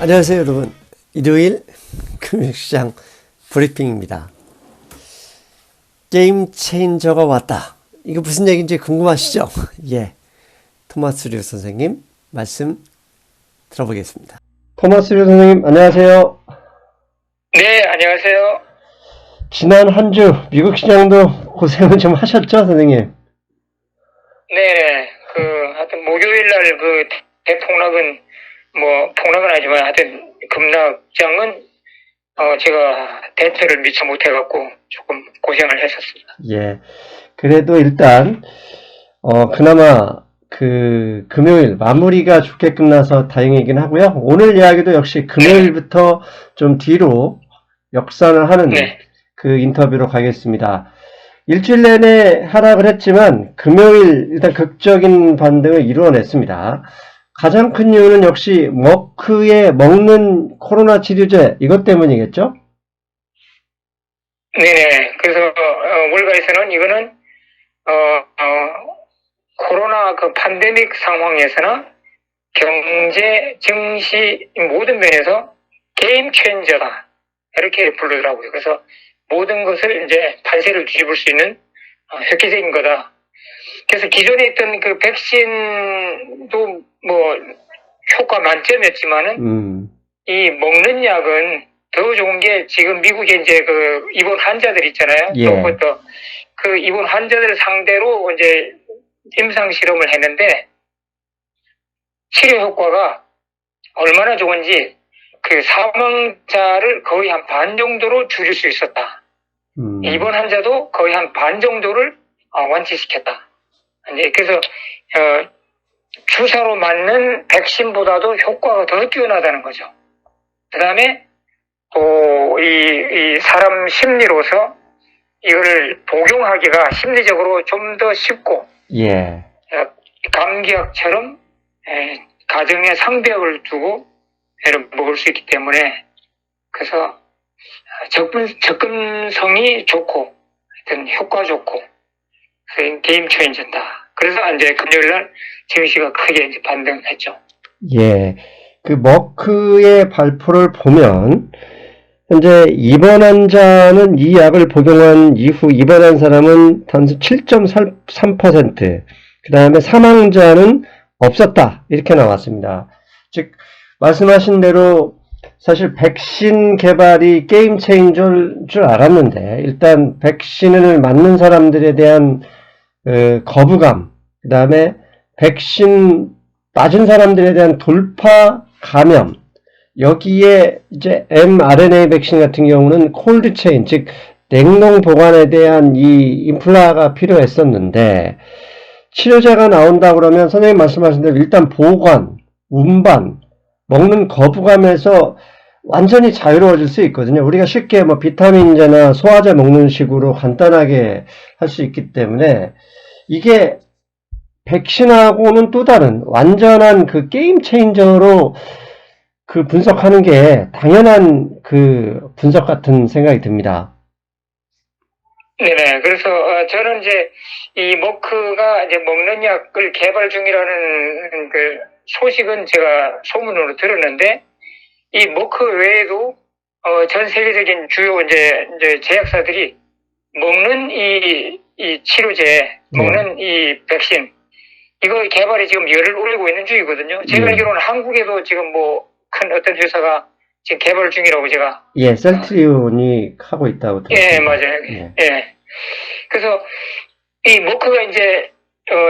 안녕하세요 여러분. 일요일 금융시장 브리핑입니다. 게임 체인저가 왔다. 이거 무슨 얘기인지 궁금하시죠? 예, 토마스 류 선생님 말씀 들어보겠습니다. 토마스 류 선생님 안녕하세요. 네, 안녕하세요. 지난 한 주 미국 시장도 고생을 좀 하셨죠 선생님? 네, 하여튼 목요일 날 대폭락은, 폭락은 아니지만 하여튼 급락장은, 제가 대처를 미처 못해갖고 조금 고생을 했었습니다. 예, 그래도 일단, 그나마 금요일 마무리가 좋게 끝나서 다행이긴 하고요. 오늘 이야기도 역시 금요일부터 좀 뒤로 역산을 하는 네. 그 인터뷰로 가겠습니다. 일주일 내내 하락을 했지만 금요일 일단 극적인 반등을 이루어냈습니다. 가장 큰 이유는 역시 머크의 먹는 코로나 치료제 이것 때문이겠죠? 네네. 그래서, 월가에서는 이거는, 코로나 팬데믹 상황에서나 경제, 증시 모든 면에서 게임 체인저다. 이렇게 부르더라고요. 그래서 모든 것을 이제 판세를 뒤집을 수 있는 획기적인 거다. 그래서 기존에 있던 백신도 효과 만점이었지만은 이 먹는 약은 더 좋은 게 지금 미국에 이제 입원 환자들 있잖아요. 예. 또 그것도 입원 환자들 상대로 이제 임상 실험을 했는데 치료 효과가 얼마나 좋은지 사망자를 거의 한 반 정도로 줄일 수 있었다. 입원 환자도 거의 한 반 정도를 완치시켰다. 이제 그래서 주사로 맞는 백신보다도 효과가 더 뛰어나다는 거죠. 그 다음에 또 이 사람 심리로서 이거를 복용하기가 심리적으로 좀 더 쉽고, 예. 감기약처럼 가정에 상비약을 두고 애를 먹을 수 있기 때문에 그래서 접근성이 좋고 하여튼 효과 좋고 게임 체인저다. 그래서 이제 금요일날 증시가 크게 이제 반등했죠. 예. 머크의 발표를 보면 현재 입원 환자는 이 약을 복용한 이후 입원한 사람은 단순 7.3%, 그 다음에 사망자는 없었다. 이렇게 나왔습니다. 즉, 말씀하신 대로 사실 백신 개발이 게임 체인저일 줄 알았는데, 일단 백신을 맞는 사람들에 대한 거부감, 그 다음에 백신 맞은 사람들에 대한 돌파 감염, 여기에 이제 mRNA 백신 같은 경우는 콜드 체인, 즉 냉동 보관에 대한 이 인플라가 필요했었는데 치료제가 나온다 그러면 선생님 말씀하신 대로 일단 보관, 운반, 먹는 거부감에서 완전히 자유로워질 수 있거든요. 우리가 쉽게 비타민제나 소화제 먹는 식으로 간단하게 할 수 있기 때문에 이게 백신하고는 또 다른 완전한 게임 체인저로 분석하는 게 당연한 분석 같은 생각이 듭니다. 네네. 그래서 저는 이제 이 머크가 이제 먹는 약을 개발 중이라는 소식은 제가 소문으로 들었는데 이 머크 외에도 전 세계적인 주요 이제 제약사들이 먹는 이 치료제, 먹는 이 백신 이거 개발에 지금 열을 올리고 있는 중이거든요. 제가 알기로는 한국에도 지금 큰 어떤 회사가 지금 개발 중이라고 제가. 예, 셀트리온이 하고 있다고 들었습니다. 예, 맞아요. 예. 그래서 이 머크가 이제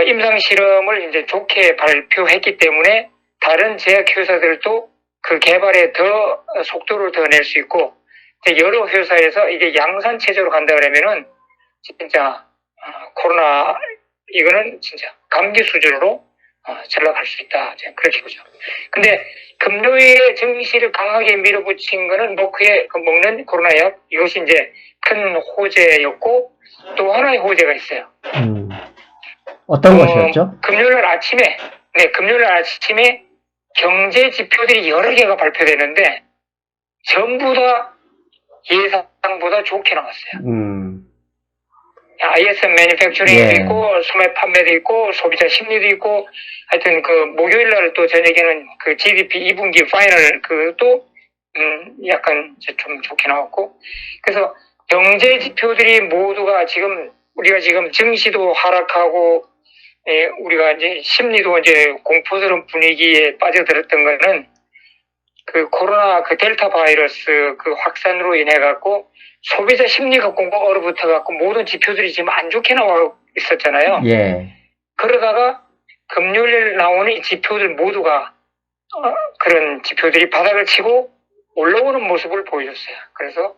임상 실험을 이제 좋게 발표했기 때문에 다른 제약 회사들도 그 개발에 더 속도를 더 낼 수 있고 여러 회사에서 이게 양산 체제로 간다 그러면은 진짜 코로나 이거는 진짜 감기 수준으로 전락할 수 있다. 그렇게 보죠. 근데 금요일에 증시를 강하게 밀어붙인 거는 머크의 먹는 코로나 약 이것이 이제 큰 호재였고 또 하나의 호재가 있어요. 어떤 것이었죠? 금요일 아침에 경제 지표들이 여러 개가 발표되는데 전부 다 예상보다 좋게 나왔어요. ISM 매니팩처링도 예. 있고 소매 판매도 있고 소비자 심리도 있고 하여튼 그 목요일 날 또 저녁에는 그 GDP 2분기 파이널 그도 약간 이제 좀 좋게 나왔고 그래서 경제 지표들이 모두가 지금 우리가 지금 증시도 하락하고 예, 우리가 이제 심리도 이제 공포스러운 분위기에 빠져들었던 거는 그 코로나 그 델타 바이러스 그 확산으로 인해 갖고 소비자 심리가 꽁꽁 얼어붙어 갖고 모든 지표들이 지금 안 좋게 나와 있었잖아요. 예. 그러다가 금요일 나오는 이 지표들 모두가 그런 지표들이 바닥을 치고 올라오는 모습을 보여줬어요. 그래서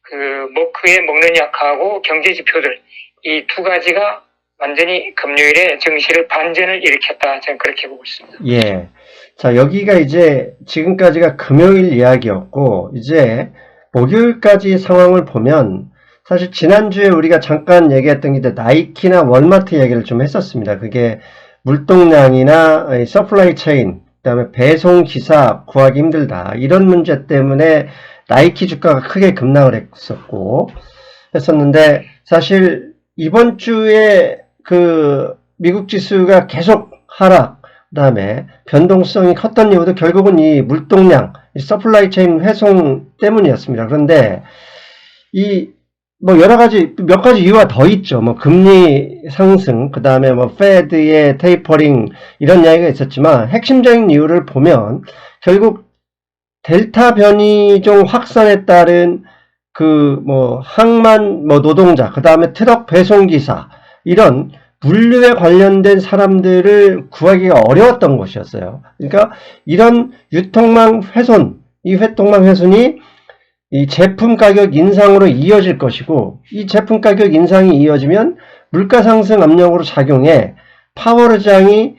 그 머크의 먹는 약하고 경제 지표들 이 두 가지가 완전히 금요일에 증시를 반전을 일으켰다. 저는 그렇게 보고 있습니다. 예. 자, 여기가 이제 지금까지가 금요일 이야기였고, 이제 목요일까지 상황을 보면, 사실 지난주에 우리가 잠깐 얘기했던 게 이제 나이키나 월마트 얘기를 좀 했었습니다. 그게 물동량이나 서플라이 체인, 그다음에 배송 기사 구하기 힘들다. 이런 문제 때문에 나이키 주가가 크게 급락을 했었는데, 사실 이번 주에 그 미국 지수가 계속 하락, 그 다음에 변동성이 컸던 이유도 결국은 이 물동량, 이 서플라이 체인 회송 때문이었습니다. 그런데 뭐 여러 가지, 몇 가지 이유가 더 있죠. 뭐 금리 상승, 그 다음에 뭐 페드의 테이퍼링, 이런 이야기가 있었지만 핵심적인 이유를 보면 결국 델타 변이종 확산에 따른 그 뭐 항만 뭐 노동자, 그 다음에 트럭 배송기사, 이런 물류에 관련된 사람들을 구하기가 어려웠던 것이었어요. 그러니까 이런 유통망 훼손, 이 유통망 훼손이 이 제품 가격 인상으로 이어질 것이고, 이 제품 가격 인상이 이어지면 물가 상승 압력으로 작용해 파월의장이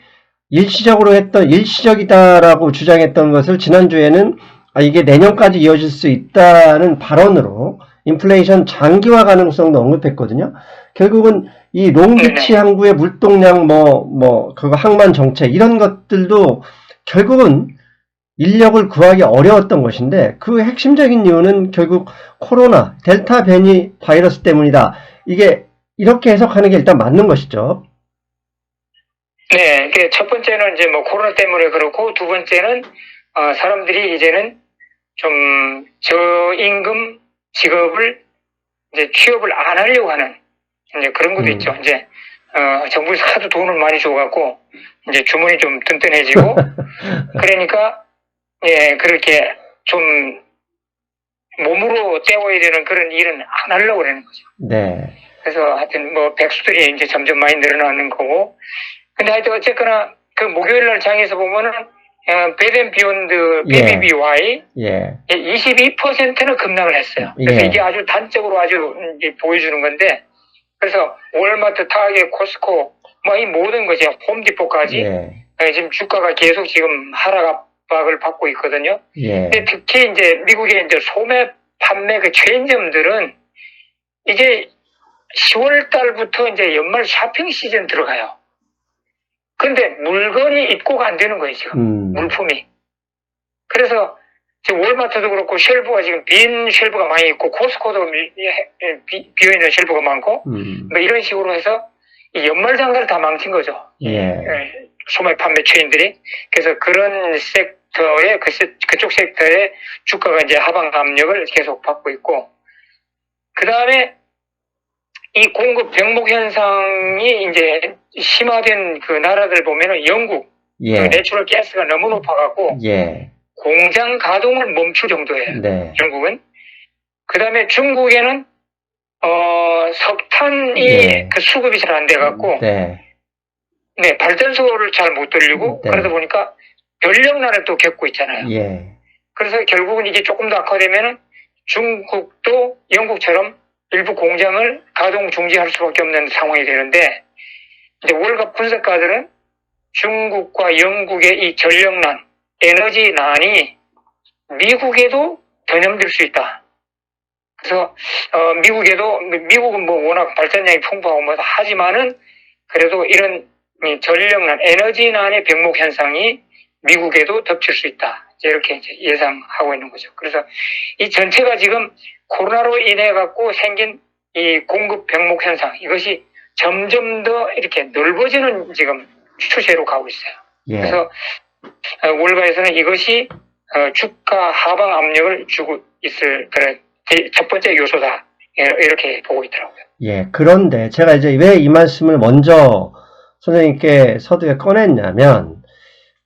일시적이다라고 주장했던 것을 지난주에는 이게 내년까지 이어질 수 있다는 발언으로 인플레이션 장기화 가능성도 언급했거든요. 결국은 이 롱비치 항구의 물동량 그거 항만 정책 이런 것들도 결국은 인력을 구하기 어려웠던 것인데 그 핵심적인 이유는 결국 코로나 델타 변이 바이러스 때문이다. 이게 이렇게 해석하는 게 일단 맞는 것이죠. 네, 첫 번째는 이제 뭐 코로나 때문에 그렇고 두 번째는 사람들이 이제는 좀 저임금 직업을 이제 취업을 안 하려고 하는 이제 그런 것도 있죠. 이제 정부에서 하도 돈을 많이 줘갖고 이제 주머니 좀 튼튼해지고 그러니까 예 그렇게 좀 몸으로 때워야 되는 그런 일은 안 하려고 그러는 거죠. 네. 그래서 하여튼 뭐 백수들이 이제 점점 많이 늘어나는 거고. 근데 하여튼 어쨌거나 그 목요일 날 장에서 보면은 베덴비욘드 BBBY 예. 22%는 급락을 했어요. 그래서 예. 이게 아주 단적으로 아주 이제 보여주는 건데 그래서 월마트, 타겟, 코스코 뭐 이 모든 것이 홈디포까지 지금 주가가 계속 지금 하락 압박을 받고 있거든요. 근데 특히 이제 미국의 이제 소매 판매 그 체인점들은 이제 10월 달부터 이제 연말 쇼핑 시즌 들어가요. 근데 물건이 입고가 안 되는 거예요, 지금. 물품이. 그래서 지금 월마트도 그렇고 쉘프가 지금 빈 쉘프가 많이 있고 코스코도 비어있는 쉘프가 많고 뭐 이런 식으로 해서 이 연말 장사를 다 망친 거죠. 소매 판매 체인들이. 그래서 그런 섹터에 그쪽 섹터에 주가가 이제 하방 압력을 계속 받고 있고 그 다음에 이 공급 병목 현상이 이제 심화된 그 나라들 보면은 영국 그 내추럴 가스가 너무 높아갖고 공장 가동을 멈출 정도예요. 영국은. 그 다음에 중국에는 석탄이 그 수급이 잘 안 돼갖고 발전소를 잘 못 돌리고 그러다 보니까 전력난을 또 겪고 있잖아요. 그래서 결국은 이게 조금 더 악화되면은 중국도 영국처럼 일부 공장을 가동 중지할 수밖에 없는 상황이 되는데 이제 월급 분석가들은 중국과 영국의 이 전력난, 에너지난이 미국에도 전염될 수 있다. 그래서 미국은 뭐 워낙 발전량이 풍부하고 뭐 하지만은 그래도 이런 전력난, 에너지난의 병목 현상이 미국에도 덮칠 수 있다. 이렇게 이제 예상하고 있는 거죠. 그래서 이 전체가 지금 코로나로 인해 갖고 생긴 이 공급 병목 현상 이것이 점점 더 이렇게 넓어지는 지금 추세로 가고 있어요. 예. 그래서 월가에서는 이것이 주가 하방 압력을 주고 있을 그런 첫 번째 요소다 이렇게 보고 있더라고요. 예. 그런데 제가 이제 왜 이 말씀을 먼저 선생님께 서두에 꺼냈냐면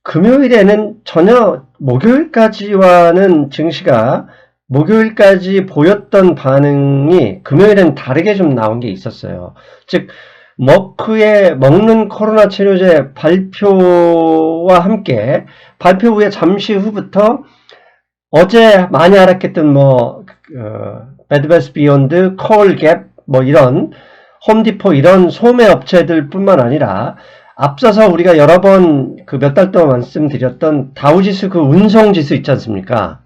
금요일에는 전혀 목요일까지와는 증시가 목요일까지 보였던 반응이 금요일엔 다르게 좀 나온 게 있었어요. 즉 머크의 먹는 코로나 치료제 발표와 함께 발표 후에 잠시 후부터 어제 많이 하락했던 베드베스 비욘드, 콜갭 뭐 이런 홈디포 이런 소매 업체들 뿐만 아니라 앞서서 우리가 여러 번 그 몇 달 동안 말씀드렸던 다우지수 그 운송지수 있지 않습니까?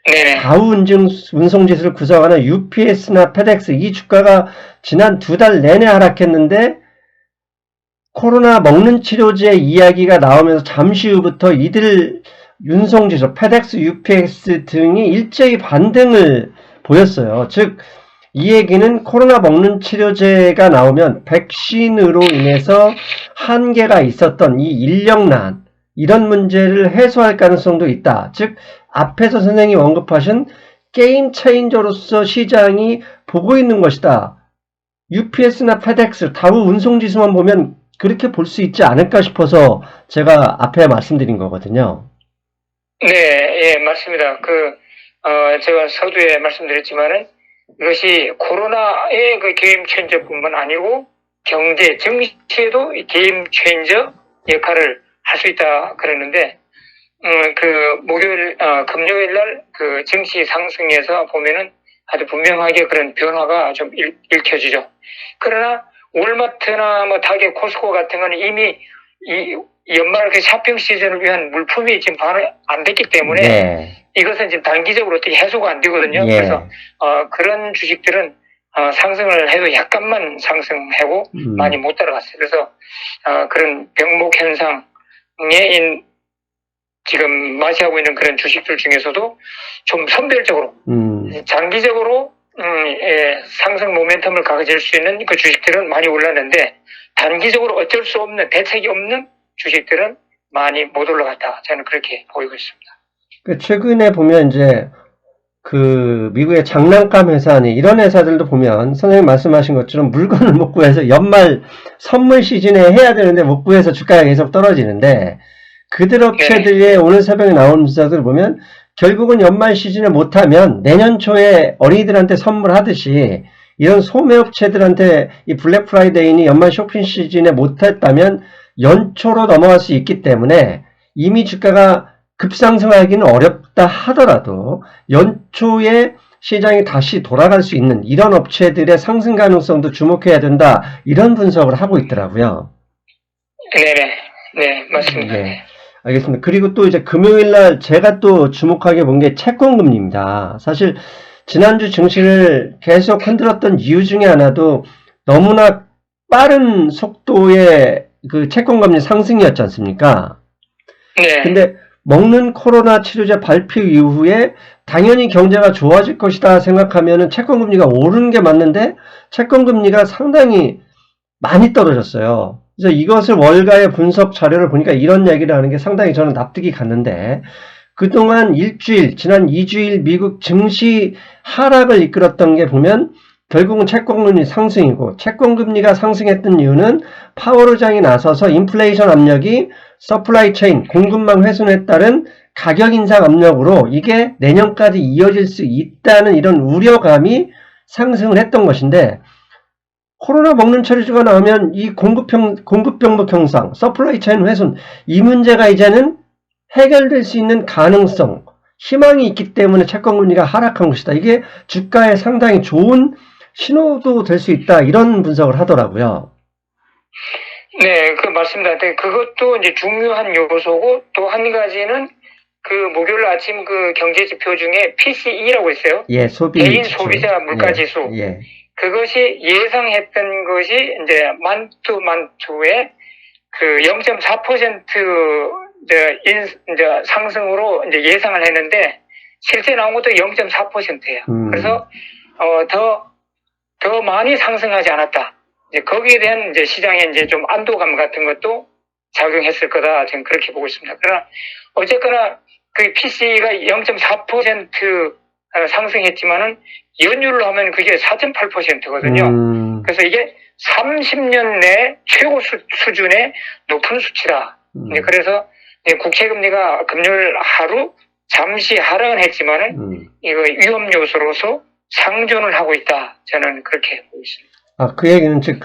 네네. 다우 운송지수를 구성하는 UPS나 페덱스 이 주가가 지난 2달 내내 하락했는데 코로나 먹는 치료제 이야기가 나오면서 잠시 후부터 이들 운송지수 페덱스, UPS 등이 일제히 반등을 보였어요. 즉 이 얘기는 코로나 먹는 치료제가 나오면 백신으로 인해서 한계가 있었던 이 인력난 이런 문제를 해소할 가능성도 있다. 즉 앞에서 선생님이 언급하신 게임 체인저로서 시장이 보고 있는 것이다. UPS나 페덱스, 다우 운송지수만 보면 그렇게 볼 수 있지 않을까 싶어서 제가 앞에 말씀드린 거거든요. 네, 예, 맞습니다. 제가 서두에 말씀드렸지만은 이것이 코로나의 그 게임 체인저뿐만 아니고 경제, 정치에도 이 게임 체인저 역할을 할 수 있다 그러는데, 금요일 날 그 증시 상승에서 보면은 아주 분명하게 그런 변화가 좀 읽혀지죠. 그러나 월마트나 뭐 타겟, 코스코 같은 거는 이미 이 연말 그 쇼핑 시즌을 위한 물품이 지금 반응 안 됐기 때문에 네. 이것은 지금 단기적으로 어떻게 해소가 안 되거든요. 예. 그래서 그런 주식들은 상승을 해도 약간만 상승하고 많이 못 따라갔어요. 그래서 그런 병목 현상에 지금 맞이하고 있는 그런 주식들 중에서도 좀 선별적으로 장기적으로 상승 모멘텀을 가질 수 있는 그 주식들은 많이 올랐는데 단기적으로 어쩔 수 없는 대책이 없는 주식들은 많이 못 올라갔다. 저는 그렇게 보이고 있습니다. 최근에 보면 이제 그 미국의 장난감 회사니 이런 회사들도 보면 선생님 말씀하신 것처럼 물건을 못 구해서 연말 선물 시즌에 해야 되는데 못 구해서 주가가 계속 떨어지는데 그들 업체들의 오늘 새벽에 나온 주사들을 보면 결국은 연말 시즌에 못하면 내년 초에 어린이들한테 선물하듯이 이런 소매업체들한테 이 블랙 프라이데이니 연말 쇼핑 시즌에 못했다면 연초로 넘어갈 수 있기 때문에 이미 주가가 급상승하기는 어렵다 하더라도 연초에 시장이 다시 돌아갈 수 있는 이런 업체들의 상승 가능성도 주목해야 된다. 이런 분석을 하고 있더라고요. 네네. 네, 맞습니다. 네. 알겠습니다. 그리고 또 이제 금요일날 제가 또 주목하게 본 게 채권금리입니다. 사실 지난주 증시를 계속 흔들었던 이유 중에 하나도 너무나 빠른 속도의 그 채권금리 상승이었지 않습니까? 네. 근데 먹는 코로나 치료제 발표 이후에 당연히 경제가 좋아질 것이다 생각하면은 채권금리가 오르는 게 맞는데 채권금리가 상당히 많이 떨어졌어요. 그래서 이것을 월가의 분석 자료를 보니까 이런 얘기를 하는 게 상당히 저는 납득이 갔는데 그동안 지난 2주일 미국 증시 하락을 이끌었던 게 보면 결국은 채권금리 상승이고 채권금리가 상승했던 이유는 파월 의장이 나서서 인플레이션 압력이 서플라이 체인, 공급망 훼손에 따른 가격 인상 압력으로 이게 내년까지 이어질 수 있다는 이런 우려감이 상승을 했던 것인데 코로나 먹는 치료제가 나오면 이 공급병목 형상, 서플라이 체인 훼손 이 문제가 이제는 해결될 수 있는 가능성, 희망이 있기 때문에 채권금리가 하락한 것이다. 이게 주가에 상당히 좋은 신호도 될 수 있다. 이런 분석을 하더라고요. 네, 맞습니다. 그것도 이제 중요한 요소고 또 한 가지는 그 목요일 아침 그 경제 지표 중에 PCE라고 있어요. 예, 개인 소비자 물가 지수. 예. 그것이 예상했던 것이 이제 만투에 그 0.4% 이제 상승으로 이제 예상을 했는데 실제 나온 것도 0.4%예요. 그래서 더 많이 상승하지 않았다. 이제 거기에 대한 이제 시장의 이제 좀 안도감 같은 것도 작용했을 거다. 저는 그렇게 보고 있습니다. 그러나 어쨌거나 그 PC가 0.4% 상승했지만은 연율로 하면 그게 4.8%거든요. 그래서 이게 30년 내 최고 수준의 높은 수치다. 그래서 국채금리가 금요일 하루 잠시 하락은 했지만은 이거 위험 요소로서 상존을 하고 있다. 저는 그렇게 보고 있습니다. 아, 그 얘기는 즉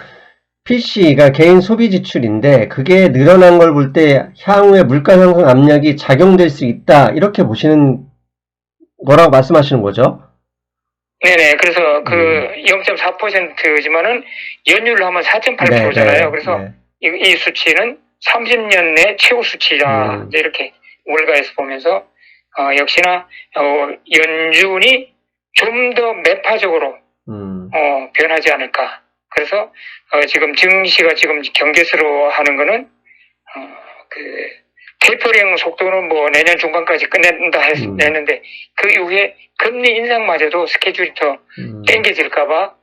PC가 개인 소비 지출인데 그게 늘어난 걸 볼 때 향후에 물가 상승 압력이 작용될 수 있다. 이렇게 보시는 거라고 말씀하시는 거죠? 네네. 그래서 그 0.4%지만은 연율로 하면 4.8%잖아요. 네, 그래서 네. 이 수치는 30년 내 최고 수치다. 이제 이렇게 월가에서 보면서 역시나 연준이 좀 더 매파적으로 변하지 않을까. 그래서 지금 증시가 지금 경계스러워하는 거는 그 테이퍼링 속도는 뭐 내년 중반까지 끝낸다 했는데 그 이후에 금리 인상마저도 스케줄이 더 땡겨질까봐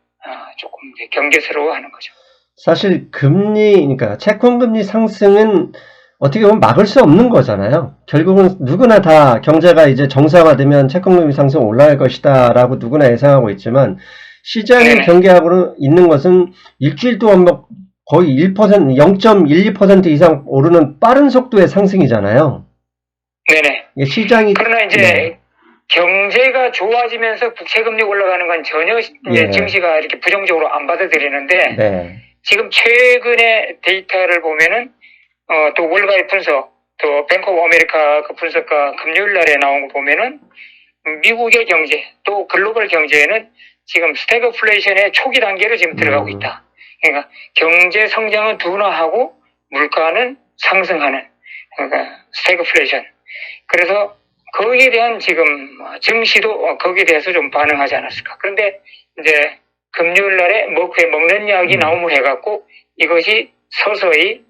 조금 경계스러워하는 거죠. 사실 그러니까 채권금리 상승은 어떻게 보면 막을 수 없는 거잖아요. 결국은 누구나 다 경제가 이제 정상화되면 채권금리 상승 올라갈 것이다 라고 누구나 예상하고 있지만 시장이 경계하고 있는 것은 일주일 동안 거의 1%, 0.12% 이상 오르는 빠른 속도의 상승이잖아요. 네네. 시장이. 그러나 이제 경제가 좋아지면서 국채금리 올라가는 건 전혀 증시가 이렇게 부정적으로 안 받아들이는데 지금 최근의 데이터를 보면은 또 월가의 분석, 또 뱅크 오브 아메리카 그 분석가 금요일 날에 나온 거 보면은 미국의 경제, 또 글로벌 경제에는 지금 스태그플레이션의 초기 단계로 지금 들어가고 있다. 그러니까 경제 성장은 둔화하고 물가는 상승하는, 그러니까 스태그플레이션. 그래서 거기에 대한 지금 증시도 거기에 대해서 좀 반응하지 않았을까. 그런데 이제 금요일 날에 머크의 먹는 약이 나옴을 해갖고 이것이 서서히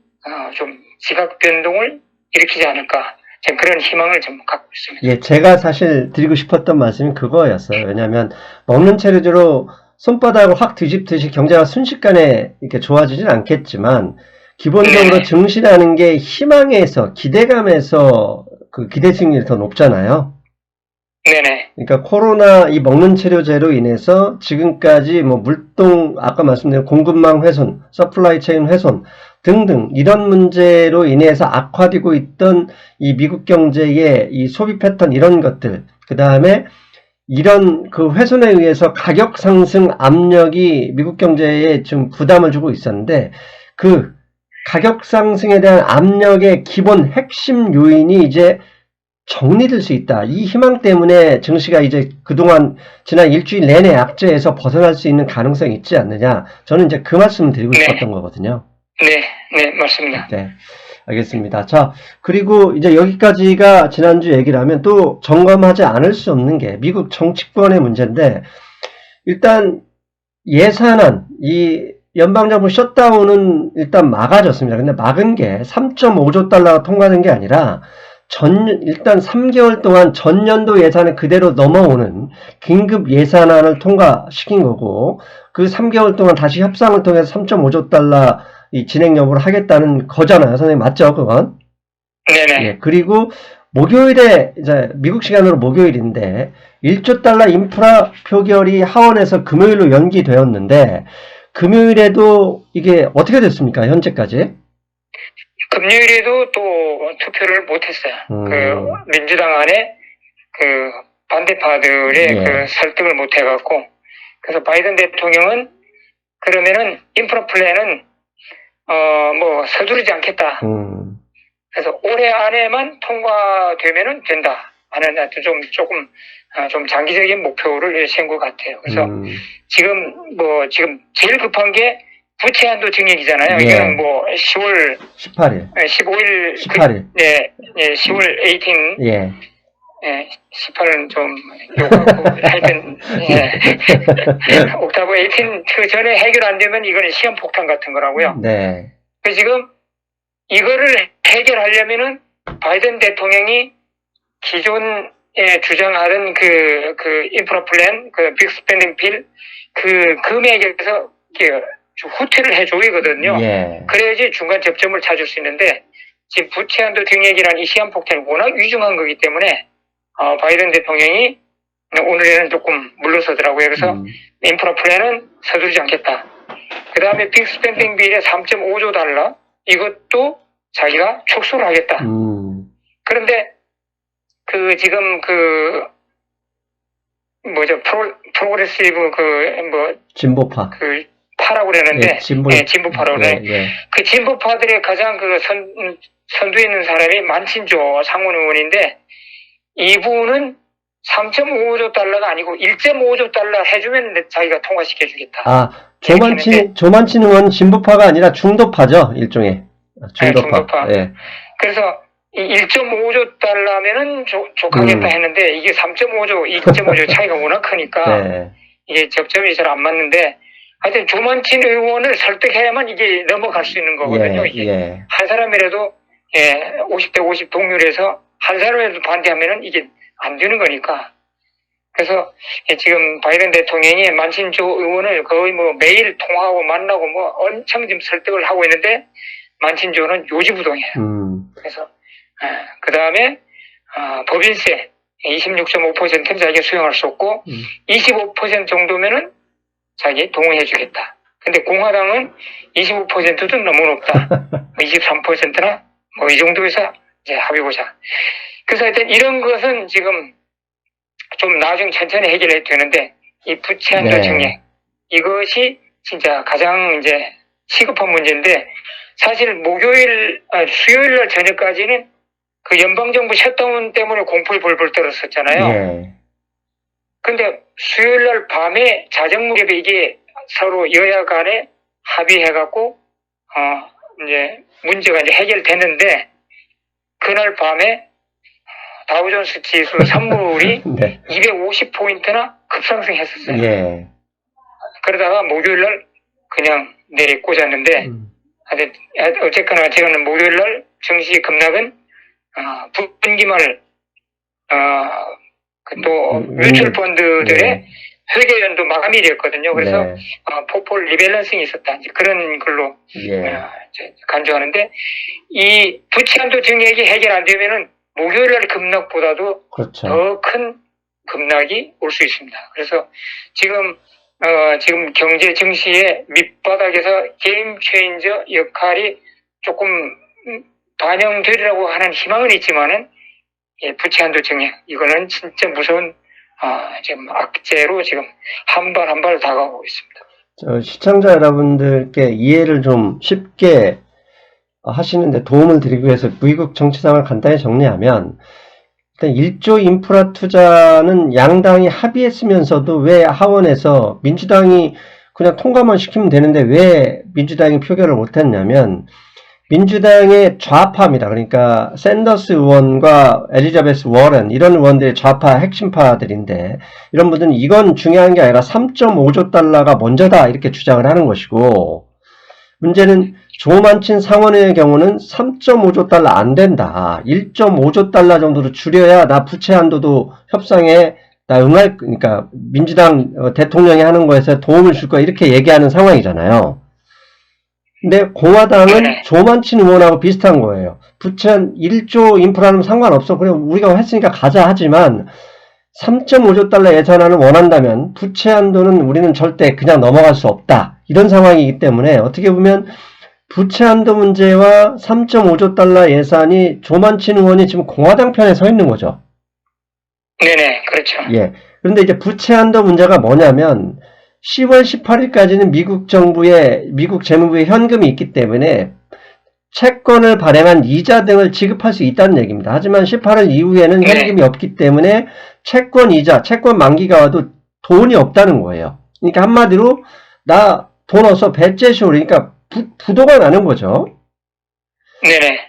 좀 지각 변동을 일으키지 않을까. 그런 희망을 좀 갖고 있습니다. 예, 제가 사실 드리고 싶었던 말씀이 그거였어요. 왜냐하면 먹는 체류로 손바닥을 확 뒤집듯이 경제가 순식간에 이렇게 좋아지진 않겠지만 기본적으로 증시라는 게 희망에서, 기대감에서 그 기대승률이 더 높잖아요. 네네. 그러니까 코로나 이 먹는 치료제로 인해서 지금까지 뭐 아까 말씀드린 공급망 훼손, 서플라이 체인 훼손 등등 이런 문제로 인해서 악화되고 있던 이 미국 경제의 이 소비 패턴 이런 것들, 그 다음에 이런 그 훼손에 의해서 가격 상승 압력이 미국 경제에 좀 부담을 주고 있었는데 그 가격 상승에 대한 압력의 기본 핵심 요인이 이제 정리될 수 있다. 이 희망 때문에 증시가 이제 그동안 지난 일주일 내내 악재에서 벗어날 수 있는 가능성이 있지 않느냐. 저는 이제 그 말씀을 드리고 싶었던 거거든요. 네, 맞습니다. 네, 알겠습니다. 자, 그리고 이제 여기까지가 지난주 얘기를 하면 또 점검하지 않을 수 없는 게 미국 정치권의 문제인데 일단 예산안, 이 연방정부 셧다운은 일단 막아졌습니다. 근데 막은 게 3.5조 달러가 통과된 게 아니라 일단 3개월 동안 전년도 예산을 그대로 넘어오는 긴급 예산안을 통과시킨 거고 그 3개월 동안 다시 협상을 통해서 3.5조 달러 이 진행 여부를 하겠다는 거잖아요. 선생님 맞죠? 그건? 네네. 예, 그리고 목요일에 이제 미국 시간으로 목요일인데 1조 달러 인프라 표결이 하원에서 금요일로 연기되었는데 금요일에도 이게 어떻게 됐습니까? 현재까지? 금요일에도 또 투표를 못했어요. 그 민주당 안에 그 반대파들의 그 설득을 못해갖고 그래서 바이든 대통령은 그러면은 인프라 플랜은 뭐 서두르지 않겠다. 그래서 올해 안에만 통과되면은 된다. 하는 조금 좀 장기적인 목표를 세운 것 같아요. 그래서 지금 제일 급한 게 부채 한도 증액이잖아요. 이거는 뭐 10월 18일, 15일 18일, 10월 18. 예, 18은 좀 욕하고 하여튼 옥타브 18 그 전에 해결 안 되면 이거는 시한폭탄 같은 거라고요. 네. 그래서 지금 이거를 해결하려면은 바이든 대통령이 기존 주장하던 그 인프라 플랜, 그 빅 스pen딩 빌, 그 금액에서 후퇴를 해줘이거든요. 예. 그래야지 중간 접점을 찾을 수 있는데, 지금 부채 한도 증액이라는 이 시한폭탄이 워낙 위중한 거기 때문에, 바이든 대통령이 오늘에는 조금 물러서더라고요. 그래서 인프라 플랜은 서두르지 않겠다. 그 다음에 빅 스pen딩 빌의 3.5조 달러, 이것도 자기가 축소를 하겠다. 그런데 지금 프로그레시브 진보파. 파라고 그러는데, 예, 진보파라고 그래. 예. 그 진보파들의 가장 선두에 있는 사람이 만친조 상원 의원인데, 이분은 3.5조 달러가 아니고 1.5조 달러 해주면 자기가 통과시켜주겠다. 조만친 의원 진보파가 아니라 중도파죠, 일종의. 중도파. 예. 그래서 이 1.5조 달러면은 족하겠다 했는데, 이게 3.5조, 2.5조 차이가 워낙 크니까, 네. 이게 접점이 잘 안 맞는데, 하여튼 조만친 의원을 설득해야만 이게 넘어갈 수 있는 거거든요. 이게 한 사람이라도 50대 50 동률에서 한 사람이라도 반대하면은 이게 안 되는 거니까. 그래서 지금 바이든 대통령이 만친조 의원을 거의 매일 통화하고 만나고 엄청 지금 설득을 하고 있는데, 만친조는 요지부동이에요. 그래서 그 다음에 법인세 26.5%는 자기가 수용할 수 없고 25% 정도면은 자기 동의해주겠다. 근데 공화당은 25%도 너무 높다. 23%나 이 정도에서 이제 합의보자. 그래서 하여튼 이런 것은 지금 좀 나중에 천천히 해결해도 되는데, 이 부채 한도 증액, 이것이 진짜 가장 이제 시급한 문제인데, 사실 수요일 날 저녁까지는 그 연방정부 셧다운 때문에 공포에 벌벌 떨었었잖아요. 근데 수요일 날 밤에 자정무렵에 이게 서로 여야 간에 합의해갖고, 이제 문제가 이제 해결됐는데, 그날 밤에 다우존스 지수 선물이 250포인트나 급상승했었어요. 그러다가 목요일 날 그냥 내리 꽂았는데, 어쨌거나 제가는 목요일 날 증시 급락은 분기말 또 뮤추얼 펀드들의 회계연도 마감일이었거든요. 그래서 폭포 리밸런싱이 있었다. 이제 그런 걸로 간주하는데, 이 부채 한도 증액이 해결 안 되면은 목요일 날 급락보다도 더 큰 급락이 올 수 있습니다. 그래서 지금 경제 증시의 밑바닥에서 게임 체인저 역할이 조금 반영되리라고 하는 희망은 있지만은, 부채 한도 증액, 이거는 진짜 무서운 지금 악재로 지금 한 발 한 발 다가오고 있습니다. 시청자 여러분들께 이해를 좀 쉽게 하시는데 도움을 드리기 위해서 미국 정치 상황을 간단히 정리하면, 일단 1조 인프라 투자는 양당이 합의했으면서도 왜 하원에서 민주당이 그냥 통과만 시키면 되는데 왜 민주당이 표결을 못했냐면, 민주당의 좌파입니다. 그러니까 샌더스 의원과 엘리자베스 워런, 이런 의원들의 좌파 핵심파들인데, 이런 분들은 이건 중요한 게 아니라 3.5조 달러가 먼저다 이렇게 주장을 하는 것이고, 문제는 조만친 상원의 경우는 3.5조 달러 안 된다. 1.5조 달러 정도로 줄여야 나 부채 한도도 협상에 나 그러니까 민주당 대통령이 하는 거에서 도움을 줄 거야 이렇게 얘기하는 상황이잖아요. 근데 공화당은 조만친 의원하고 비슷한 거예요. 부채 1조 인프라는 상관없어. 그래 우리가 했으니까 가자 하지만 3.5조 달러 예산안을 원한다면 부채 한도는 우리는 절대 그냥 넘어갈 수 없다. 이런 상황이기 때문에 어떻게 보면 부채 한도 문제와 3.5조 달러 예산이 조만친 의원이 지금 공화당 편에 서 있는 거죠. 네네, 그렇죠. 그런데 이제 부채 한도 문제가 뭐냐면 10월 18일까지는 미국 재무부의 현금이 있기 때문에 채권을 발행한 이자 등을 지급할 수 있다는 얘기입니다. 하지만 18일 이후에는 현금이 없기 때문에 채권 이자, 채권 만기가 와도 돈이 없다는 거예요. 그러니까 한마디로 나 돈 없어 배째쇼, 그러니까 부도가 나는 거죠.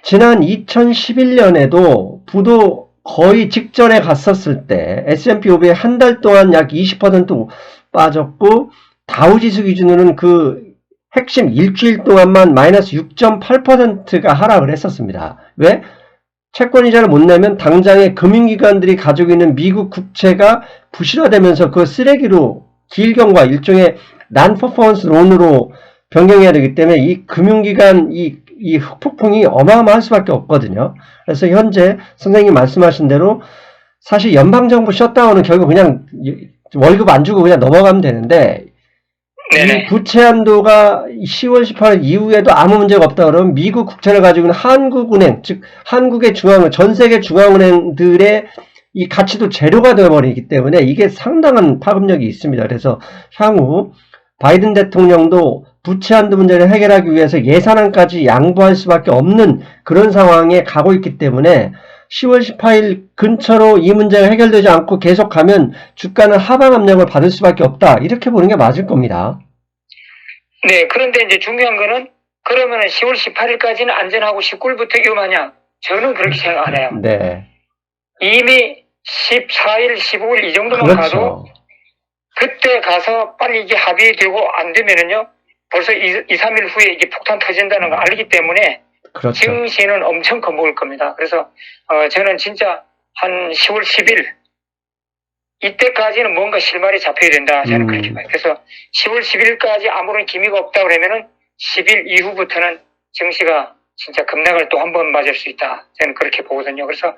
지난 2011년에도 부도 거의 직전에 갔었을 때 S&P 500이 한 달 동안 약 20% 빠졌고, 다우지수 기준으로는 그 핵심 일주일 동안만 마이너스 6.8%가 하락을 했었습니다. 왜? 채권 이자를 못 내면 당장에 금융기관들이 가지고 있는 미국 국채가 부실화되면서 그 쓰레기로 기일경과 일종의 난퍼포먼스 론으로 변경해야 되기 때문에 이 금융기관 이 흑폭풍이 어마어마할 수밖에 없거든요. 그래서 현재 선생님이 말씀하신 대로 사실 연방정부 셧다운은 결국 그냥 월급 안 주고 그냥 넘어가면 되는데 네네. 이 부채 한도가 10월 18일 이후에도 아무 문제가 없다 그러면 미국 국채를 가지고 있는 한국은행, 즉 한국의 중앙은행, 전 세계 중앙은행들의 이 가치도 제로가 되어버리기 때문에 이게 상당한 파급력이 있습니다. 그래서 향후 바이든 대통령도 부채 한도 문제를 해결하기 위해서 예산안까지 양보할 수밖에 없는 그런 상황에 가고 있기 때문에 10월 18일 근처로 이 문제가 해결되지 않고 계속 가면 주가는 하방 압력을 받을 수밖에 없다. 이렇게 보는 게 맞을 겁니다. 네, 그런데 이제 중요한 거는 그러면은 10월 18일까지는 안전하고 19일부터 위험하냐? 저는 그렇게 생각 안 해요. 네. 이미 14일, 15일 이 정도만 그렇죠. 가도 그때 가서 빨리 이게 합의되고 안 되면은요, 벌써 2, 3일 후에 이게 폭탄 터진다는 걸 알기 때문에 그렇죠. 증시는 엄청 겁먹을 겁니다. 그래서 저는 진짜 한 10월 10일 이때까지는 뭔가 실마리 잡혀야 된다. 저는 그렇게 봐요. 그래서 10월 10일까지 아무런 기미가 없다 그러면은 10일 이후부터는 증시가 진짜 급락을 또 한 번 맞을 수 있다. 저는 그렇게 보거든요. 그래서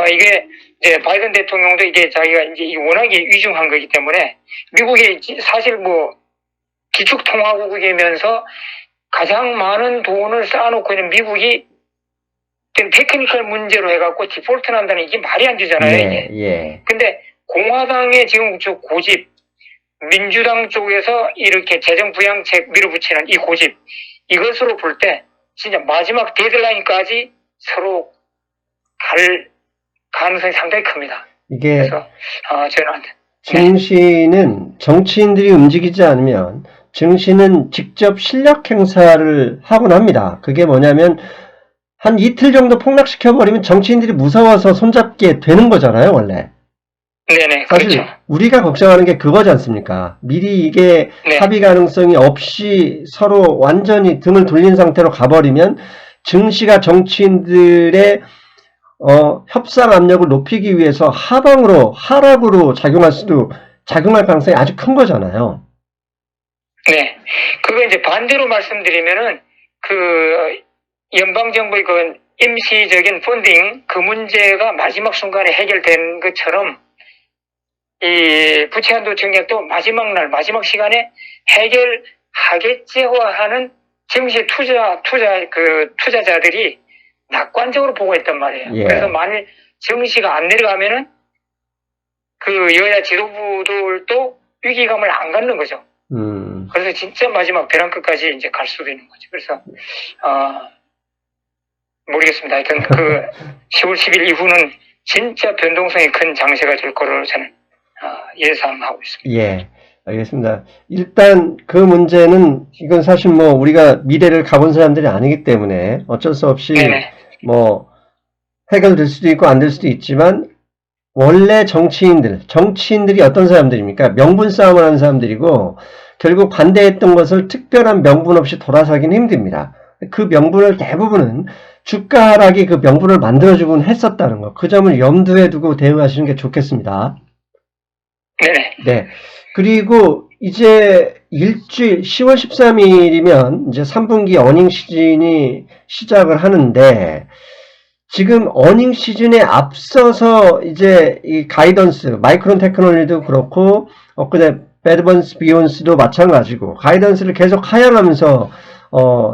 이게 이제 바이든 대통령도 이게 자기가 이제 워낙에 위중한 거기 때문에 미국이 사실 뭐 기축통화국이면서 가장 많은 돈을 쌓아놓고 있는 미국이 테크니컬 문제로 해갖고 디폴트 난다는 이게 말이 안 되잖아요. 예, 이게. 예. 근데 공화당의 지금 저 고집, 민주당 쪽에서 이렇게 재정 부양책 밀어붙이는 이 고집, 이것으로 볼 때 진짜 마지막 데드라인까지 서로 갈 가능성이 상당히 큽니다. 이게 그래서 저는 증시는 정치인들이 움직이지 않으면 증시는 직접 실력 행사를 하곤 합니다. 그게 뭐냐면 한 이틀 정도 폭락시켜버리면 정치인들이 무서워서 손잡게 되는 거잖아요, 원래. 네네, 사실 그렇죠. 우리가 걱정하는 게 그거지 않습니까? 미리 이게 네. 합의 가능성이 없이 서로 완전히 등을 돌린 상태로 가버리면 증시가 정치인들의 협상 압력을 높이기 위해서 하락으로 작용할 가능성이 아주 큰 거잖아요. 네. 그거 이제 반대로 말씀드리면은 그 연방정부의 그 임시적인 펀딩 그 문제가 마지막 순간에 해결된 것처럼 이 부채한도 정략도 마지막 날, 마지막 시간에 해결하겠지와 하는 증시 투자자들이 낙관적으로 보고 있단 말이에요. 예. 그래서 만일 증시가 안 내려가면은 그 여야 지도부들도 위기감을 안 갖는 거죠. 그래서 진짜 마지막 벼랑 끝까지 이제 갈 수도 있는 거죠. 그래서, 모르겠습니다. 하여튼 그 10월 10일 이후는 진짜 변동성이 큰 장세가 될 거로 저는 예상하고 있습니다. 예, 알겠습니다. 일단 그 문제는 이건 사실 뭐 우리가 미래를 가본 사람들이 아니기 때문에 어쩔 수 없이 네네. 뭐 해결될 수도 있고 안 될 수도 있지만 원래 정치인들이 어떤 사람들입니까? 명분 싸움을 하는 사람들이고 결국 반대했던 것을 특별한 명분 없이 돌아서기는 힘듭니다. 그 명분을 대부분은 주가 하락이 그 명분을 만들어주곤 했었다는 거. 그 점을 염두에 두고 대응하시는 게 좋겠습니다. 네네. 네. 그리고 이제 일주일 10월 13일이면 이제 3분기 어닝 시즌이 시작을 하는데 지금 어닝 시즌에 앞서서 이제 이 가이던스, 마이크론 테크놀리도 그렇고 엊그제 배드번스 비욘스도 마찬가지고 가이던스를 계속 하향하면서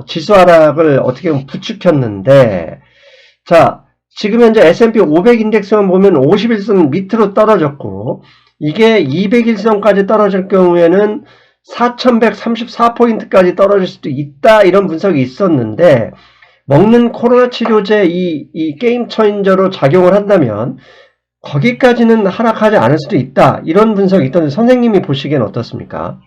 지수 하락을 어떻게 보면 부추겼는데 자, 지금 현재 S&P 500 인덱스만 보면 51선 밑으로 떨어졌고 이게 201선까지 떨어질 경우에는 4134포인트까지 떨어질 수도 있다 이런 분석이 있었는데 먹는 코로나 치료제 이 게임 체인저로 작용을 한다면 거기까지는 하락하지 않을 수도 있다 이런 분석이 있던데 선생님이 보시기엔 어떻습니까?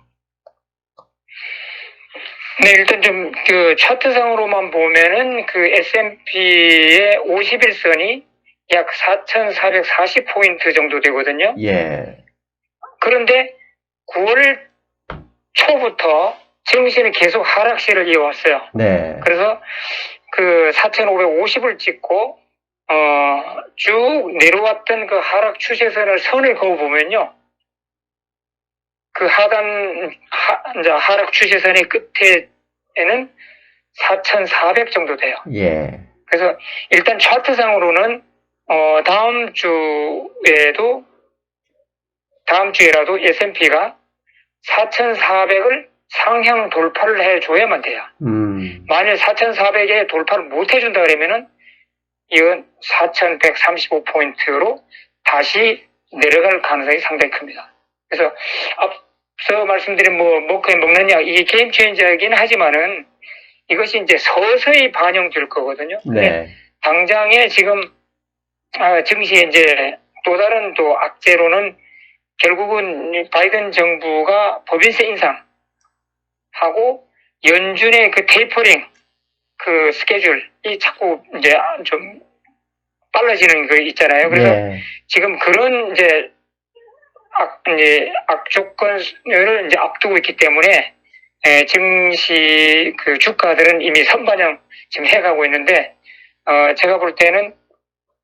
네, 일단 좀 그 차트상으로만 보면은 그 S&P의 51선이 약 4,440포인트 정도 되거든요. 예. 그런데 9월 초부터 증시는 계속 하락세를 이어왔어요. 네. 그래서 그 4,550을 찍고 쭉 내려왔던 그 하락 추세선을 선을 그어보면요. 그 이제 하락 추세선의 끝에는 4,400 정도 돼요. 예. 그래서 일단 차트상으로는 다음 주에라도 S&P가 4,400을 상향 돌파를 해줘야만 돼요. 만일 4,400에 돌파를 못 해준다 그러면은 이건 4,135포인트로 다시 내려갈 가능성이 상당히 큽니다. 그래서 앞서 말씀드린 머크에 먹는 약, 이게 게임 체인저이긴 하지만은 이것이 이제 서서히 반영될 거거든요. 네. 당장에 지금 증시에 이제 또 다른 또 악재로는 결국은 바이든 정부가 법인세 인상하고 연준의 그 테이퍼링 그 스케줄이 자꾸 이제 좀 빨라지는 거 있잖아요. 그래서 네. 지금 그런 이제 악조건을 이제 앞두고 있기 때문에 증시 그 주가들은 이미 선반영 지금 해가고 있는데 제가 볼 때는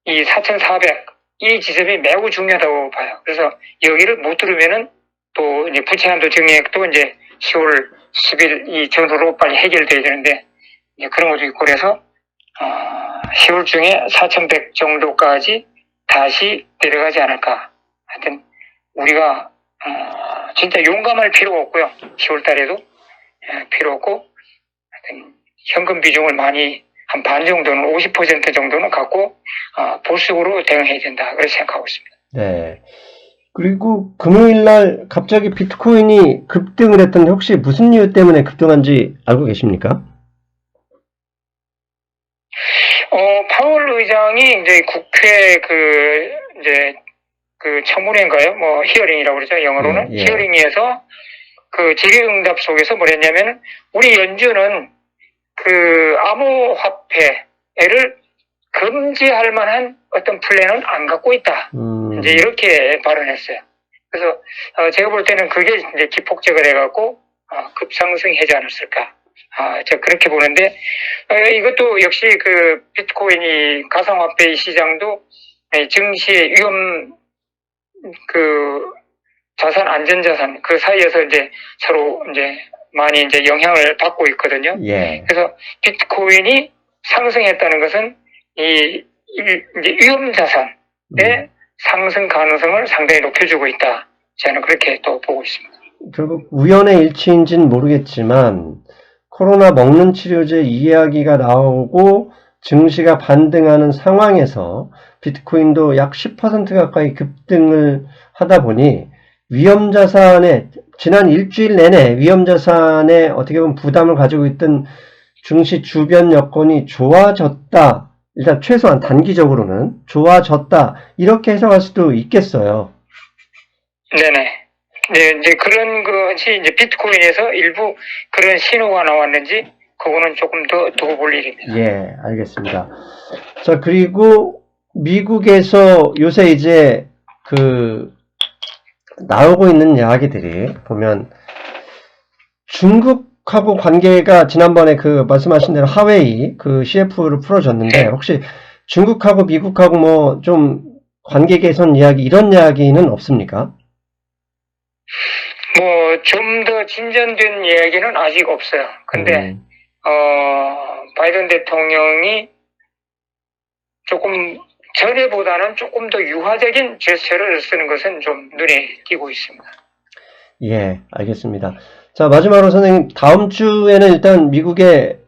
이 4,400 이 지점이 매우 중요하다고 봐요. 그래서 여기를 못 뚫으면은 또 이제 부채한도 증액도 이제 10월 10일 이 정도로 빨리 해결돼야 되는데 이제 그런 것도 있고 그래서 10월 중에 4,100 정도까지 다시 내려가지 않을까. 하여튼 우리가 진짜 용감할 필요가 없고요. 10월 달에도 필요 없고 하여튼 현금 비중을 많이 한 반 정도는 50% 정도는 갖고 보수적으로 대응해야 된다. 그렇게 생각하고 있습니다. 네. 그리고 금요일 날 갑자기 비트코인이 급등을 했던데 혹시 무슨 이유 때문에 급등한지 알고 계십니까? 파월 의장이 이제 국회 그 청문회인가요? 히어링이라고 그러죠. 영어로는. 예. 히어링에서 그 질의응답 속에서 뭐랬냐면은 우리 연준은 그 암호화폐를 금지할 만한 어떤 플랜은 안 갖고 있다. 이제 이렇게 발언했어요. 그래서 제가 볼 때는 그게 이제 기폭적을 해갖고 급상승하지 않았을까. 제가 그렇게 보는데 이것도 역시 그 비트코인이 가상화폐 시장도 증시의 위험 그 자산 안전자산 그 사이에서 이제 서로 이제 많이 이제 영향을 받고 있거든요. 예. 그래서 비트코인이 상승했다는 것은 이제 위험 자산의 상승 가능성을 상당히 높여주고 있다. 저는 그렇게 또 보고 있습니다. 결국 우연의 일치인지는 모르겠지만 코로나 먹는 치료제 이야기가 나오고 증시가 반등하는 상황에서 비트코인도 약 10% 가까이 급등을 하다 보니 위험자산에 지난 일주일 내내 위험자산에 어떻게 보면 부담을 가지고 있던 증시 주변 여건이 좋아졌다. 일단 최소한 단기적으로는 좋아졌다. 이렇게 해석할 수도 있겠어요. 네네. 네, 이제 그런 것이 이제 비트코인에서 일부 그런 신호가 나왔는지 그거는 조금 더 두고 볼 일입니다. 예, 알겠습니다. 자, 그리고 미국에서 요새 이제 나오고 있는 이야기들이 보면 중국하고 관계가 지난번에 말씀하신 대로 하웨이 CF를 풀어줬는데 혹시 중국하고 미국하고 좀 관계 개선 이야기 이런 이야기는 없습니까? 좀 더 진전된 이야기는 아직 없어요. 근데 바이든 대통령이 조금 전에보다는 조금 더 유화적인 제스처를 쓰는 것은 좀 눈에 띄고 있습니다. 예, 알겠습니다. 자, 마지막으로 선생님, 다음 주에는 일단 미국의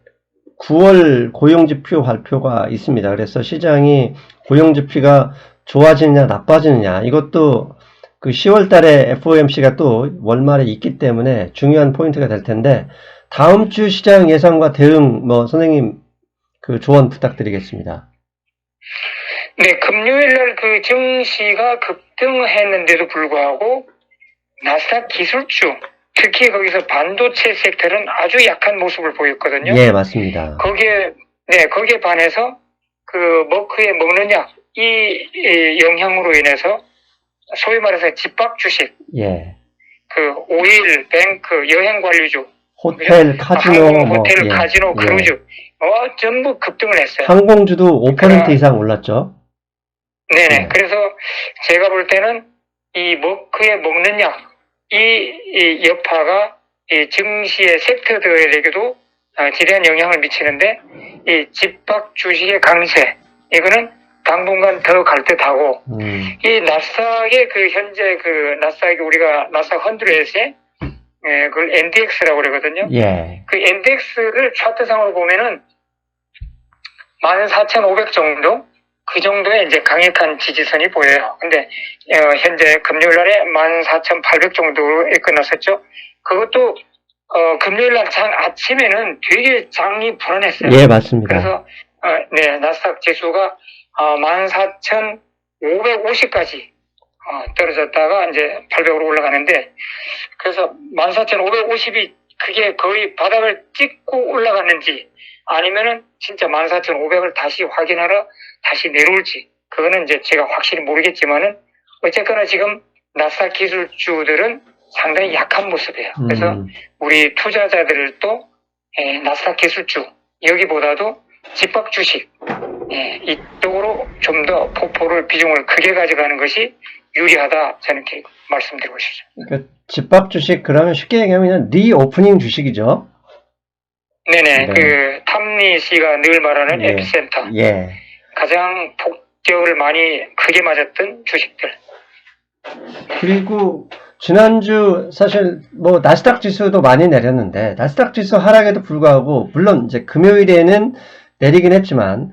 9월 고용지표 발표가 있습니다. 그래서 시장이 고용지표가 좋아지느냐, 나빠지느냐, 이것도 10월 달에 FOMC가 또 월말에 있기 때문에 중요한 포인트가 될 텐데, 다음 주 시장 예상과 대응, 선생님, 조언 부탁드리겠습니다. 네, 금요일날 증시가 급등했는데도 불구하고 나스닥 기술주, 특히 거기서 반도체 섹터는 아주 약한 모습을 보였거든요. 예, 맞습니다. 거기에 반해서 머크에 먹는 약, 이 영향으로 인해서 소위 말해서 집밥 주식, 예. 오일, 뱅크, 여행 관리주, 호텔, 카지노, 항공, 뭐, 호텔, 예, 카지노, 예. 크루즈, 전부 급등을 했어요. 항공주도 5% 그러니까 이상 올랐죠. 네네. 네. 그래서 제가 볼 때는 이 머크에 먹는 약, 이 여파가 이 증시의 섹터들에게도 지대한 영향을 미치는데, 이 집합 주식의 강세, 이거는 당분간 더 갈 듯하고, 이 나스닥의 그 현재 그 나스닥이 우리가 나스닥 헌드레스에 그걸 NDX라고 그러거든요. 예. 그 NDX를 차트상으로 보면은 14,500 정도? 그 정도의 이제 강력한 지지선이 보여요. 근데 현재 금요일 날에 14,800 정도로 끝났었죠. 그것도 금요일 날 아침에는 되게 장이 불안했어요. 예, 맞습니다. 그래서 네, 나스닥 지수가 14,550까지 떨어졌다가 이제 800으로 올라가는데, 그래서 14,550이 그게 거의 바닥을 찍고 올라갔는지 아니면은 진짜 14,500을 다시 확인하러 다시 내려올지, 그거는 이제 제가 확실히 모르겠지만은 어쨌거나 지금 나스닥 기술주들은 상당히 약한 모습이에요. 그래서 우리 투자자들도 나스닥 기술주 여기보다도 집합 주식 이쪽으로 좀 더 포포를 비중을 크게 가져가는 것이 유리하다, 저는 이렇게 말씀드리고 싶습니다. 그러니까 집합 주식, 그러면 쉽게 얘기하면 리오프닝 주식이죠. 네네. 네. 그 탐리 씨가 늘 말하는 예. 에피센터, 예. 가장 폭격을 많이 크게 맞았던 주식들. 그리고 지난주 사실 뭐 나스닥 지수도 많이 내렸는데, 나스닥 지수 하락에도 불구하고 물론 이제 금요일에는 내리긴 했지만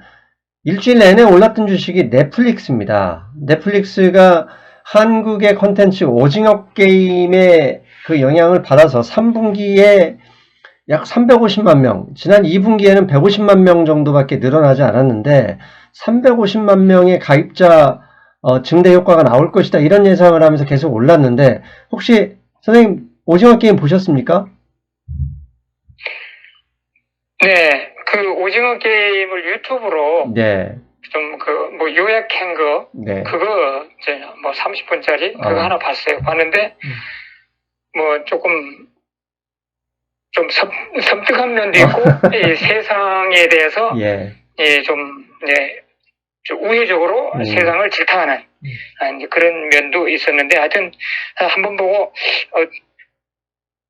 일주일 내내 올랐던 주식이 넷플릭스입니다. 넷플릭스가 한국의 컨텐츠 오징어 게임의 그 영향을 받아서 3분기에 약 350만 명, 지난 2분기에는 150만 명 정도밖에 늘어나지 않았는데 350만 명의 가입자 증대 효과가 나올 것이다, 이런 예상을 하면서 계속 올랐는데, 혹시 선생님 오징어 게임 보셨습니까? 네, 그 오징어 게임을 유튜브로 네. 좀 그 뭐 요약한 거, 네. 그거 이제 뭐 30분짜리 그거 하나 봤어요. 봤는데 뭐 조금 좀 섬뜩한 면도 있고 이 세상에 대해서 예. 좀 우회적으로 세상을 질타하는 이제 그런 면도 있었는데, 하여튼 한번 보고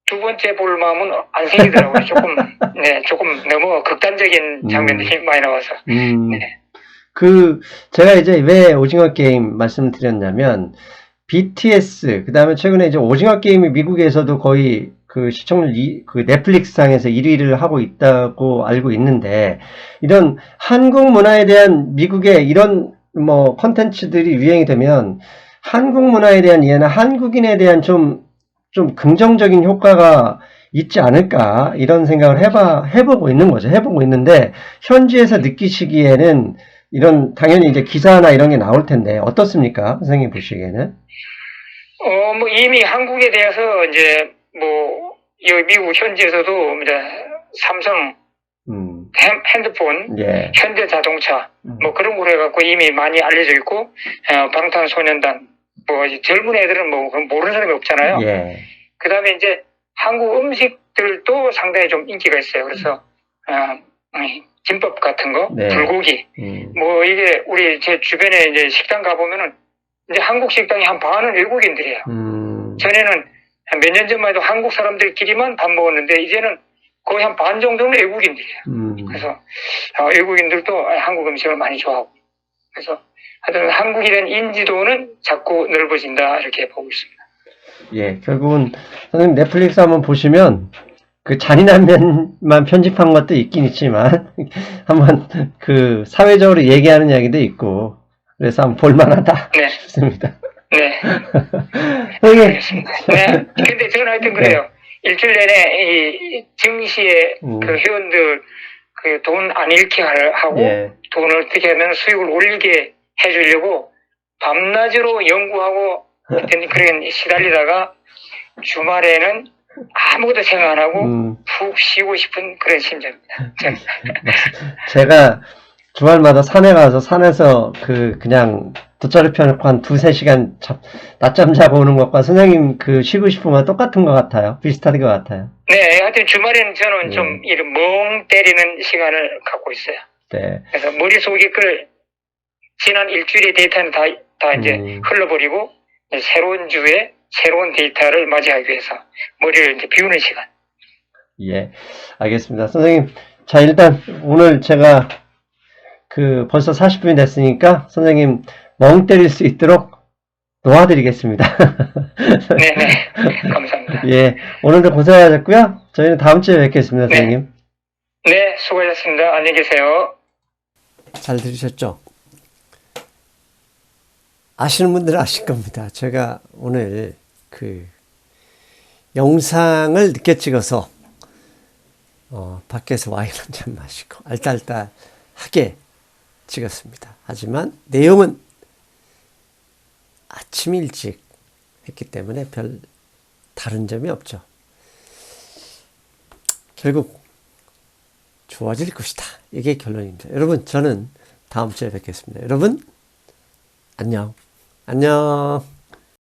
두 번째 볼 마음은 안 생기더라고요. 조금 너무 극단적인 장면들이 많이 나와서. 네. 제가 이제 왜 오징어 게임 말씀드렸냐면, BTS, 그 다음에 최근에 이제 오징어 게임이 미국에서도 거의 그 시청률 그 넷플릭스상에서 1위를 하고 있다고 알고 있는데, 이런 한국 문화에 대한 미국의 이런 뭐 컨텐츠들이 유행이 되면 한국 문화에 대한 이해나 한국인에 대한 좀 긍정적인 효과가 있지 않을까, 이런 생각을 해보고 있는 거죠. 해보고 있는데, 현지에서 느끼시기에는 이런 당연히 이제 기사나 이런 게 나올 텐데 어떻습니까, 선생님 보시기에는? 뭐 이미 한국에 대해서 이제 뭐 여기 미국 현지에서도 이제 삼성 핸드폰, 예. 현대자동차 뭐 그런 거로 해갖고 이미 많이 알려져 있고, 방탄소년단 뭐 젊은 애들은 뭐 모르는 사람이 없잖아요. 예. 그다음에 이제 한국 음식들도 상당히 좀 인기가 있어요. 그래서 김밥 같은 거, 네. 불고기, 뭐 이게 우리 제 주변에 이제 식당 가보면은 이제 한국 식당이 한 반은 외국인들이에요. 전에는 몇 년 전만 해도 한국 사람들끼리만 밥 먹었는데 이제는 거의 한 반 정도는 외국인들이에요. 그래서 외국인들도 한국 음식을 많이 좋아하고, 그래서 하여튼 한국에 대한 인지도는 자꾸 넓어진다, 이렇게 보고 있습니다. 예, 결국은 선생님 넷플릭스 한번 보시면 그 잔인한 면만 편집한 것도 있긴 있지만 한번 그 사회적으로 얘기하는 이야기도 있고, 그래서 한번 볼만하다 싶습니다. 네. 선생님. 알겠습니다. 네. 근데 저는 하여튼 그래요. 네. 일주일 내내 이 증시에 그 회원들 그 돈 안 잃게 하고, 돈을 어떻게 하면 수익을 올리게 해주려고 밤낮으로 연구하고 그런 시달리다가 주말에는 아무것도 생각 안 하고 푹 쉬고 싶은 그런 심정입니다. 제가 주말마다 산에 가서 산에서 그냥 돗자리 펴놓고 한 2-3시간 낮잠 자고 오는 것과 선생님 그 쉬고 싶으면 똑같은 것 같아요. 비슷한 것 같아요. 네, 하여튼 주말에는 저는 예. 좀 이런 멍 때리는 시간을 갖고 있어요. 네. 그래서 머릿속에 지난 일주일의 데이터는 다 이제 흘러버리고, 이제 새로운 주에 새로운 데이터를 맞이하기 위해서 머리를 이제 비우는 시간. 예. 알겠습니다. 선생님. 자, 일단 오늘 제가 벌써 40분이 됐으니까 선생님 멍 때릴 수 있도록 놓아드리겠습니다. 네네. 감사합니다. 예. 오늘도 고생하셨고요. 저희는 다음 주에 뵙겠습니다, 네. 선생님. 네, 수고하셨습니다. 안녕히 계세요. 잘 들으셨죠? 아시는 분들은 아실 겁니다. 제가 오늘 영상을 늦게 찍어서 밖에서 와인 한잔 마시고 알딸딸하게 찍었습니다. 하지만 내용은 아침 일찍 했기 때문에 별 다른 점이 없죠. 결국 좋아질 것이다. 이게 결론입니다. 여러분, 저는 다음 주에 뵙겠습니다. 여러분, 안녕. 안녕.